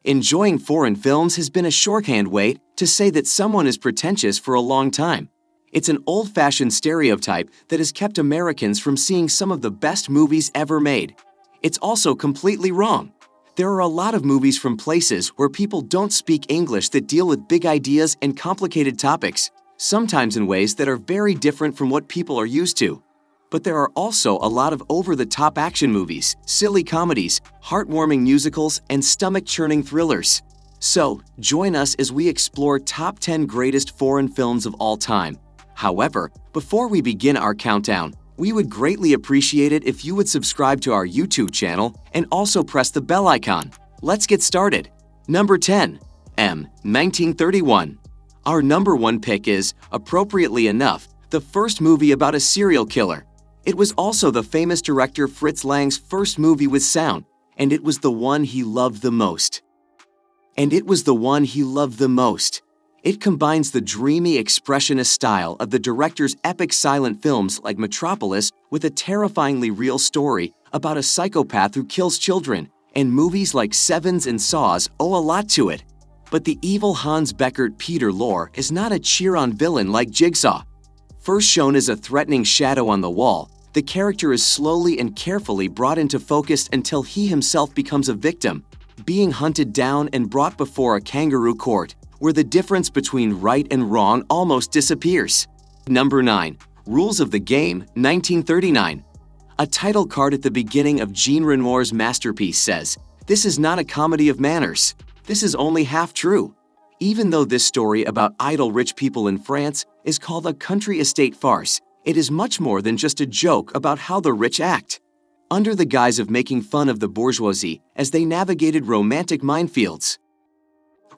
Enjoying foreign films has been a shorthand way to say that someone is pretentious for a long time. It's an old-fashioned stereotype that has kept Americans from seeing some of the best movies ever made. It's also completely wrong. There are a lot of movies from places where people don't speak English that deal with big ideas and complicated topics, sometimes in ways that are very different from what people are used to. But there are also a lot of over-the-top action movies, silly comedies, heartwarming musicals, and stomach-churning thrillers. So, join us as we explore top 10 greatest foreign films of all time. However, before we begin our countdown, we would greatly appreciate it if you would subscribe to our YouTube channel and also press the bell icon. Let's get started. Number 10. 1931. Our number one pick is, appropriately enough, the first movie about a serial killer. It was also the famous director Fritz Lang's first movie with sound, and it was the one he loved the most. It combines the dreamy expressionist style of the director's epic silent films like Metropolis with a terrifyingly real story about a psychopath who kills children, and movies like Sevens and Saws owe a lot to it. But the evil Hans Beckert Peter Lorre is not a cheer-on villain like Jigsaw. First shown as a threatening shadow on the wall, the character is slowly and carefully brought into focus until he himself becomes a victim, being hunted down and brought before a kangaroo court, where the difference between right and wrong almost disappears. Number 9. Rules of the Game, 1939. A title card at the beginning of Jean Renoir's masterpiece says, "This is not a comedy of manners. This is only half true." Even though this story about idle rich people in France is called a country estate farce, it is much more than just a joke about how the rich act. Under the guise of making fun of the bourgeoisie as they navigated romantic minefields.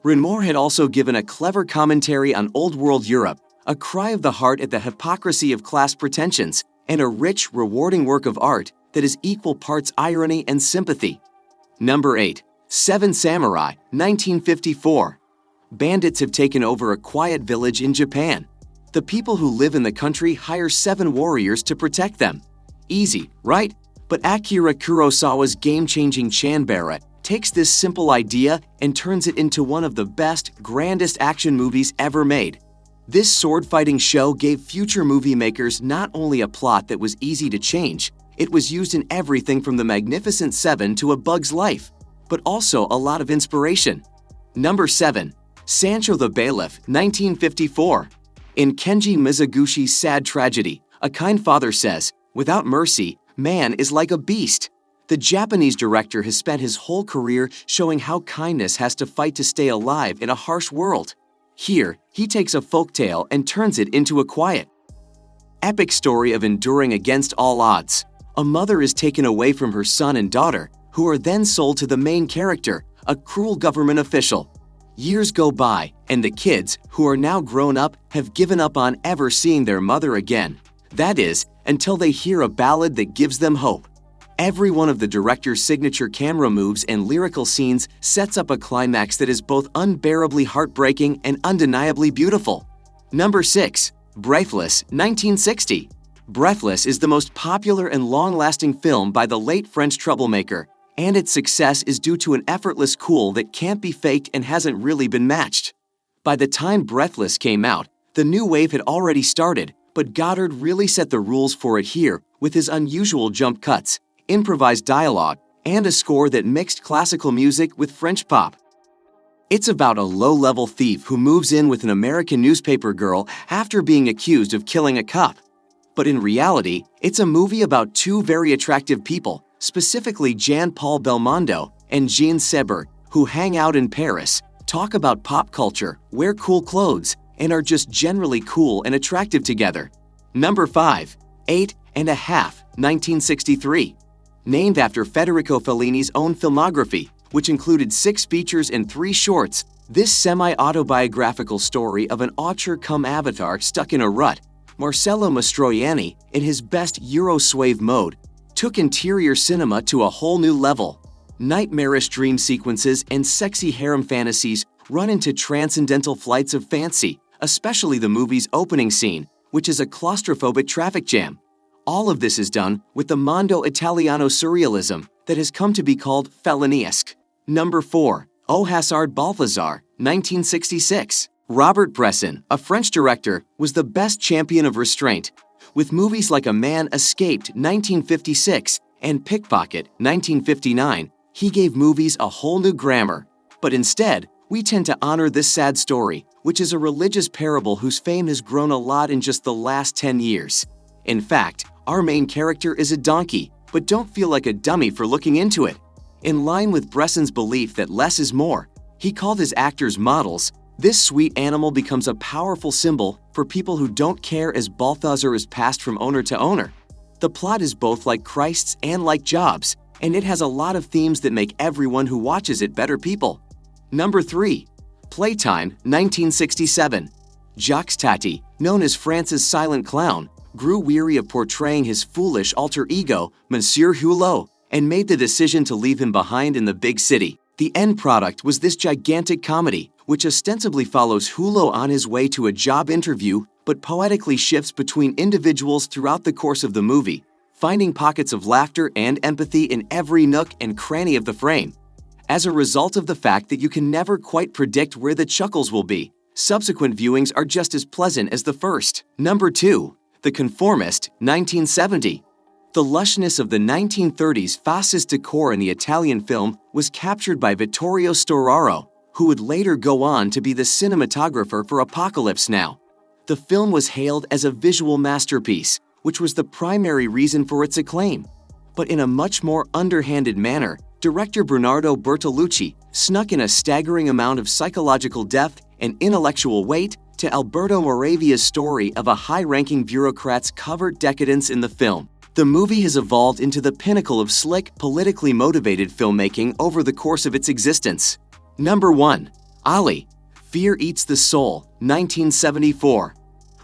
Renoir had also given a clever commentary on Old World Europe, a cry of the heart at the hypocrisy of class pretensions, and a rich, rewarding work of art that is equal parts irony and sympathy. Number 8. Seven Samurai, 1954. Bandits have taken over a quiet village in Japan. The people who live in the country hire 7 warriors to protect them. Easy, right? But Akira Kurosawa's game-changing Chanbara takes this simple idea and turns it into one of the best, grandest action movies ever made. This sword-fighting show gave future movie makers not only a plot that was easy to change, it was used in everything from The Magnificent Seven to A Bug's Life, but also a lot of inspiration. Number 7. Sancho the Bailiff, 1954. In Kenji Mizugushi's sad tragedy, a kind father says, "Without mercy, man is like a beast." The Japanese director has spent his whole career showing how kindness has to fight to stay alive in a harsh world. Here, he takes a folktale and turns it into a quiet, epic story of enduring against all odds. A mother is taken away from her son and daughter, who are then sold to the main character, a cruel government official. Years go by, and the kids, who are now grown up, have given up on ever seeing their mother again. That is, until they hear a ballad that gives them hope. Every one of the director's signature camera moves and lyrical scenes sets up a climax that is both unbearably heartbreaking and undeniably beautiful. Number 6. Breathless, 1960. Breathless is the most popular and long-lasting film by the late French troublemaker, and its success is due to an effortless cool that can't be faked and hasn't really been matched. By the time Breathless came out, the new wave had already started, but Godard really set the rules for it here with his unusual jump cuts, improvised dialogue, and a score that mixed classical music with French pop. It's about a low-level thief who moves in with an American newspaper girl after being accused of killing a cop. But in reality, it's a movie about 2 very attractive people, specifically Jean-Paul Belmondo and Jean Sebert, who hang out in Paris, talk about pop culture, wear cool clothes, and are just generally cool and attractive together. Number 5. 8½, 1963. Named after Federico Fellini's own filmography, which included 6 features and 3 shorts, this semi-autobiographical story of an auteur-cum-avatar stuck in a rut, Marcello Mastroianni, in his best Euro-swave mode, took interior cinema to a whole new level. Nightmarish dream sequences and sexy harem fantasies run into transcendental flights of fancy, especially the movie's opening scene, which is a claustrophobic traffic jam. All of this is done with the Mondo Italiano surrealism that has come to be called Fellini-esque. Number 4. O Hasard Balthazar, 1966. Robert Bresson, a French director, was the best champion of restraint. With movies like A Man Escaped, 1956, and Pickpocket, 1959, he gave movies a whole new grammar. But instead, we tend to honor this sad story, which is a religious parable whose fame has grown a lot in just the last 10 years. In fact, our main character is a donkey, but don't feel like a dummy for looking into it. In line with Bresson's belief that less is more, he called his actors models. This sweet animal becomes a powerful symbol for people who don't care as Balthazar is passed from owner to owner. The plot is both like Christ's and like Job's, and it has a lot of themes that make everyone who watches it better people. Number 3. Playtime, 1967. Jacques Tati, known as France's silent clown, grew weary of portraying his foolish alter ego, Monsieur Hulot, and made the decision to leave him behind in the big city. The end product was this gigantic comedy, which ostensibly follows Hulot on his way to a job interview but poetically shifts between individuals throughout the course of the movie, finding pockets of laughter and empathy in every nook and cranny of the frame. As a result of the fact that you can never quite predict where the chuckles will be, subsequent viewings are just as pleasant as the first. Number 2. The Conformist, 1970. The lushness of the 1930s fascist decor in the Italian film was captured by Vittorio Storaro, who would later go on to be the cinematographer for Apocalypse Now. The film was hailed as a visual masterpiece, which was the primary reason for its acclaim. But in a much more underhanded manner, director Bernardo Bertolucci snuck in a staggering amount of psychological depth and intellectual weight to Alberto Moravia's story of a high-ranking bureaucrat's covert decadence in the film. The movie has evolved into the pinnacle of slick, politically motivated filmmaking over the course of its existence. Number 1. Ali, Fear Eats the Soul, 1974.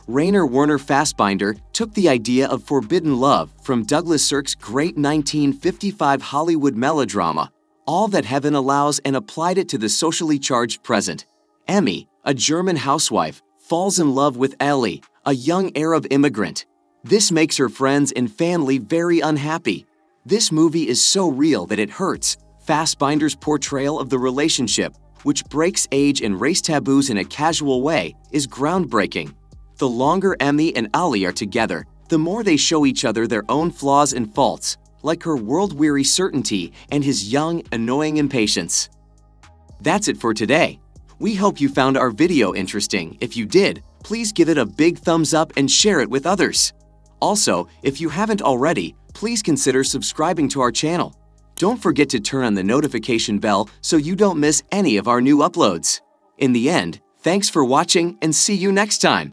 Rainer Werner Fassbinder took the idea of forbidden love from Douglas Sirk's great 1955 Hollywood melodrama, All That Heaven Allows, and applied it to the socially charged present. Emmy, a German housewife, falls in love with Ellie, a young Arab immigrant. This makes her friends and family very unhappy. This movie is so real that it hurts. Fassbinder's portrayal of the relationship, which breaks age and race taboos in a casual way, is groundbreaking. The longer Emmy and Ali are together, the more they show each other their own flaws and faults, like her world-weary certainty and his young, annoying impatience. That's it for today. We hope you found our video interesting. If you did, please give it a big thumbs up and share it with others. Also, if you haven't already, please consider subscribing to our channel. Don't forget to turn on the notification bell so you don't miss any of our new uploads. In the end, thanks for watching and see you next time.